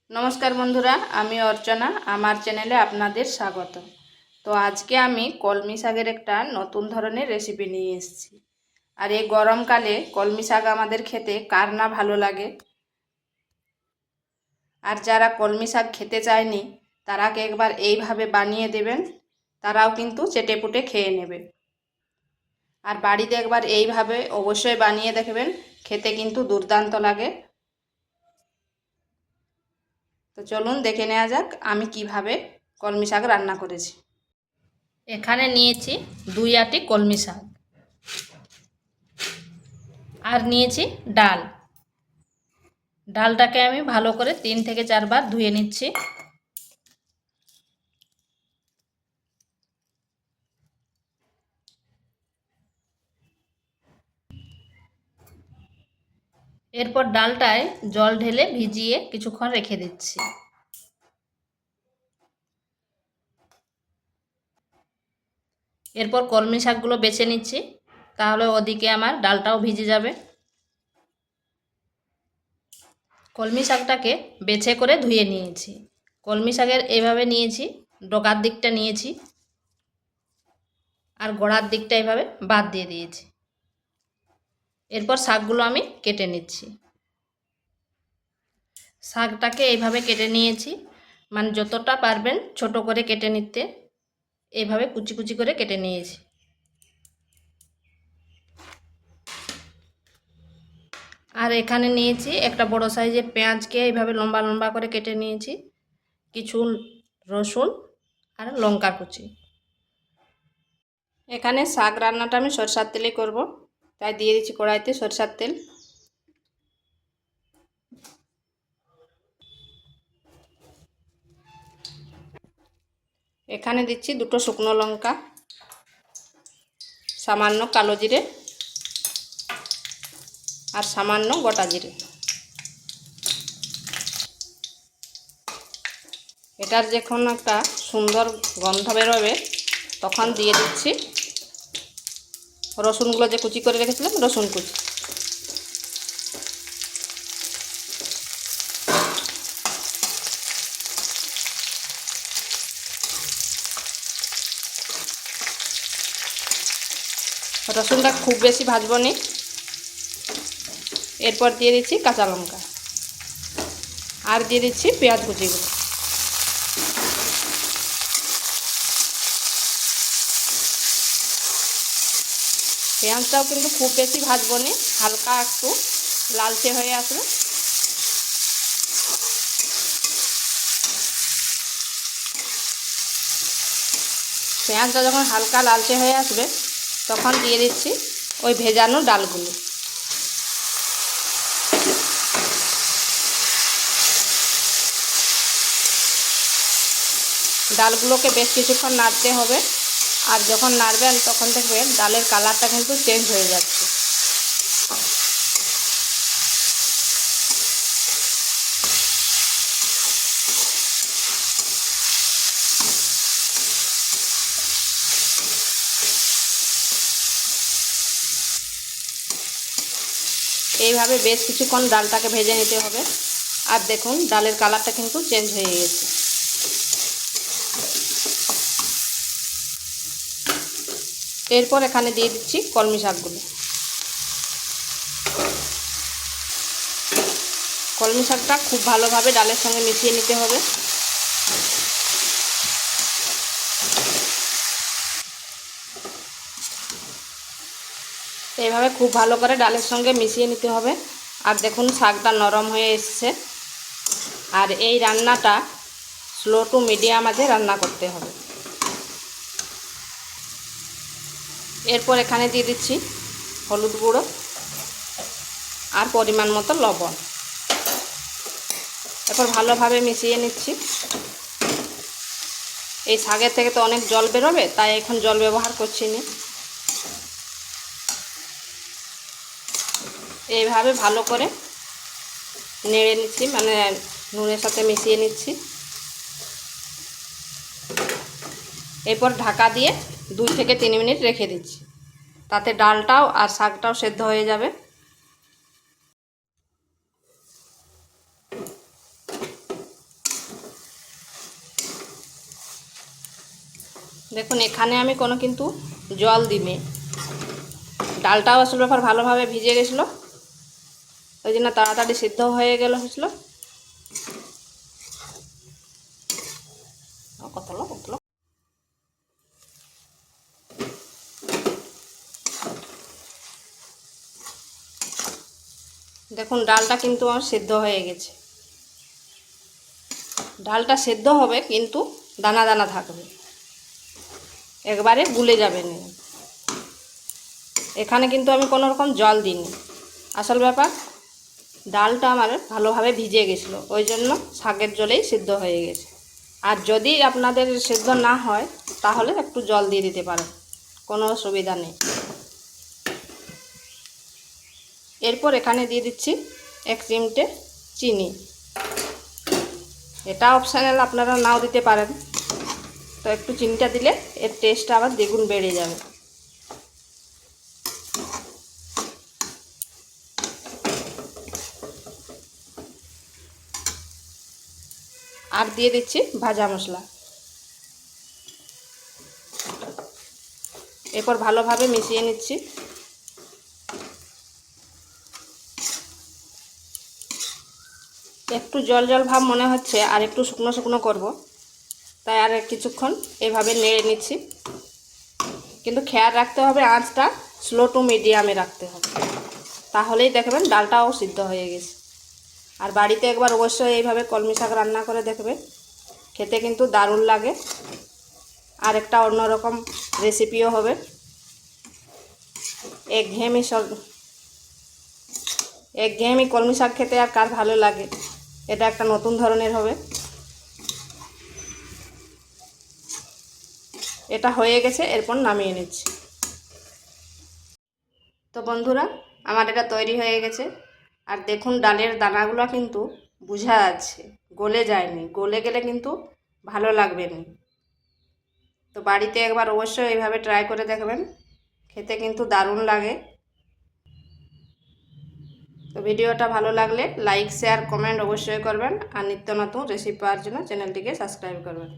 নমস্কার বন্ধুরা, আমি অর্চনা। আমার চ্যানেলে আপনাদের স্বাগত। তো আজকে আমি কলমি শাকের একটা নতুন ধরনের রেসিপি নিয়ে এসেছি। আর এই গরমকালে কলমি শাক আমাদের খেতে কার না ভালো লাগে। আর যারা কলমি শাক খেতে চায়নি তারা একবার এইভাবে বানিয়ে দেবেন, তারাও কিন্তু চেটেপুটে খেয়ে নেবে। আর বাড়িতে একবার এইভাবে অবশ্যই বানিয়ে দেখবেন, খেতে কিন্তু দুর্দান্ত লাগে। তো চলুন দেখে নেওয়া যাক আমি কিভাবে কলমি শাক রান্না করেছি। এখানে নিয়েছি 2 আটি কলমি শাক, আর নিয়েছি ডাল। ডালটাকে আমি ভালো করে 3 থেকে 4 বার ধুয়ে নিচ্ছি। এরপর ডালটায় জল ঢেলে ভিজিয়ে কিছুক্ষণ রেখে দিচ্ছি। এরপর কলমি শাকগুলো বেছে নিচ্ছি, তাহলে ওদিকে আমার ডালটাও ভিজে যাবে। কলমি শাকটাকে বেছে করে ধুয়ে নিয়েছি। কলমি শাকের এভাবে নিয়েছি, ডগার দিকটা নিয়েছি আর গোড়ার দিকটা এভাবে বাদ দিয়ে দিয়েছি। এরপর শাকগুলো আমি কেটে নিচ্ছি। শাকটাকে এইভাবে কেটে নিয়েছি, মানে যতটা পারবেন ছোট করে কেটে নিতে, এইভাবে কুচি কুচি করে কেটে নিয়েছি। আর এখানে নিয়েছি একটা বড় সাইজের পেঁয়াজকে এইভাবে লম্বা লম্বা করে কেটে নিয়েছি, কিছু রসুন আর লঙ্কা কুচি। এখানে শাক রান্নাটা আমি সরষার তেলে করব, তাই দিয়ে দিচ্ছি কড়াইতে সরষার তেল। এখানে দিচ্ছি 2টো শুকনো লঙ্কা, সামান্য কালো জিরে আর সামান্য গোটা জিরে। এটার যখন একটা সুন্দর গন্ধ বেরোবে তখন দিয়ে দিচ্ছি রসুনগুলো, যে কুচি করে রেখেছিলাম রসুন কুচি। রসুনটা খুব বেশি ভাজবো নি। এরপর দিয়ে দিচ্ছি কাঁচা লঙ্কা আর দিয়ে দিচ্ছি পেঁয়াজ কুচিগুলো। পেঁয়াজটাও কিন্তু খুব বেশি ভাজবো নি, হালকা একটু লালচে হয়ে আসবে। পেঁয়াজটা যখন হালকা লালচে হয়ে আসবে তখন দিয়ে দিচ্ছি ওই ভেজানো ডালগুলো। ডালগুলোকে বেশ কিছুক্ষণ নাড়তে হবে, আর যখন নাড়বেন তখন দেখবেন ডালের কালারটা কিন্তু চেঞ্জ হয়ে যাচ্ছে। এইভাবে বেশ কিছুক্ষণ ডালটাকে ভেজে নিতে হবে। আর দেখুন ডালের কালারটা কিন্তু চেঞ্জ হয়ে গেছে। এরপর এখানে দিয়ে দিচ্ছি কলমি শাকগুলো। কলমি শাকটা খুব ভালোভাবে ডালের সঙ্গে মিশিয়ে নিতে হবে। এইভাবে খুব ভালো করে ডালের সঙ্গে মিশিয়ে নিতে হবে। আর দেখুন শাকটা নরম হয়ে এসছে। আর এই রান্নাটা স্লো টু মিডিয়াম আঁচে রান্না করতে হবে। এরপর এখানে দিয়ে দিচ্ছি হলুদ গুঁড়ো আর পরিমাণ মতো লবণ। এরপর ভালোভাবে মিশিয়ে নিচ্ছি। এই শাকের থেকে তো অনেক জল বেরোবে, তাই এখন জল ব্যবহার করছি না। এইভাবে ভালো করে নেড়ে নিচ্ছি, মানে নুনের সাথে মিশিয়ে নিচ্ছি। এরপর ঢাকা দিয়ে 2 থেকে 3 মিনিট রেখে দিচ্ছি, তাতে ডালটাও আর শাকটাও সেদ্ধ হয়ে যাবে। দেখুন এখানে আমি কোনো কিন্তু জল দিইনি, ডালটাও আসল ব্যাপার ভালোভাবে ভিজে গেছিলো, ওই জন্য তাড়াতাড়ি সিদ্ধ হয়ে গেল হয়েছিল। দেখুন ডালটা কিন্তু আমার সিদ্ধ হয়ে গেছে। ডালটা সিদ্ধ হবে কিন্তু দানা দানা থাকবে, একবারে গুলে যাবে না। এখানে কিন্তু আমি কোনো রকম জল দিইনি। আসল ব্যাপার ডালটা আমার ভালোভাবে ভিজে গেছিলো, ওই জন্য শাকের জলেই সিদ্ধ হয়ে গেছে। আর যদি আপনাদের সিদ্ধ না হয় তাহলে একটু জল দিয়ে দিতে পারেন, কোনো অসুবিধা নেই। এরপর এখানে দিয়ে দিচ্ছি 1 চিমটে চিনি। এটা অপশনাল, আপনারা নাও দিতে পারেন, তো একটু চিনিটা দিলে এর টেস্টটা আবার দ্বিগুণ বেড়ে যাবে। আর দিয়ে দিচ্ছি ভাজা মশলা। এরপর ভালোভাবে মিশিয়ে নিচ্ছি। একটু জল জল ভাব মনে হচ্ছে, আর একটু শুকনো শুকনো করব, তাই আর কিছুক্ষণ এইভাবে নেড়ে নিচ্ছি। কিন্তু খেয়াল রাখতে হবে আঁচটা স্লো টু মিডিয়ামে রাখতে হবে, তাহলেই দেখবেন ডালটাও সিদ্ধ হয়ে গেছে। আর বাড়িতে একবার অবশ্যই এইভাবে কলমি শাক রান্না করে দেখবে, খেতে কিন্তু দারুণ লাগে। আর একটা অন্যরকম রেসিপিও হবে। একঘেয়েমি কলমি শাক খেতে আর কার ভালো লাগে, এটা একটা নতুন ধরনের হবে। এটা হয়ে গেছে, এরপর নামিয়ে নিচ্ছি। তো বন্ধুরা আমার এটা তৈরি হয়ে গেছে। আর দেখুন ডালের দানাগুলো কিন্তু বোঝা যাচ্ছে গলে যায়নি, গলে গেলে কিন্তু ভালো লাগবে না। তো বাড়িতে একবার অবশ্যই এইভাবে ট্রাই করে দেখবেন, খেতে কিন্তু দারুণ লাগে। তো ভিডিওটা ভালো লাগলে লাইক শেয়ার কমেন্ট অবশ্যই করবেন, আর নিত্য নতুন রেসিপি পাওয়ার জন্য চ্যানেলটিকে সাবস্ক্রাইব করবেন।